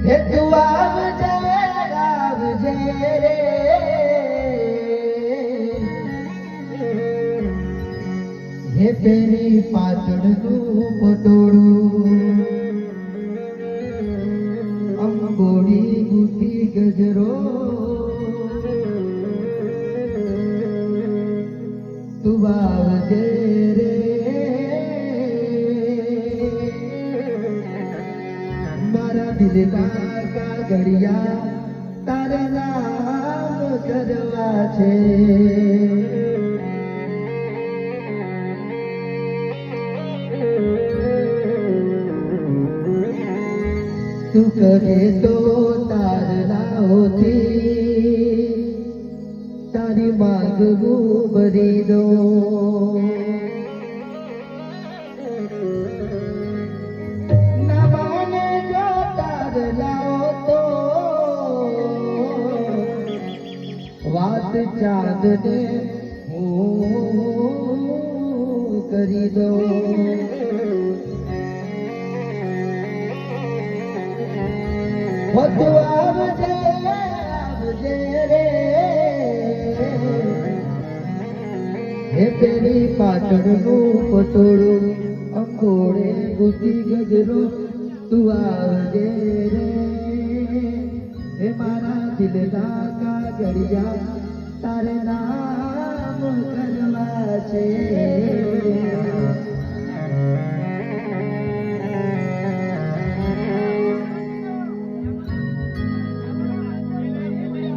હે તું આવજે આવજે રે હે તેરી પાછળનું પટોળું અંગોળી ગુથી ગજરો તું આવજે રે મારા દિલના કાગળિયા તારે નામ કરવા છે તું કરે તો તારના હોતી તારી માંગવું ભરી દો ના માને જો તારલાઓ તો વાત ચાંદને હું કરી દઉં તું આવજે આવજે રે હે તેરી પાછળનું પટોળું અંગોળે ગુથી ગજરો તું આવજે રે હે મારા દિલના કાગળિયા તારે નામ કરવા છે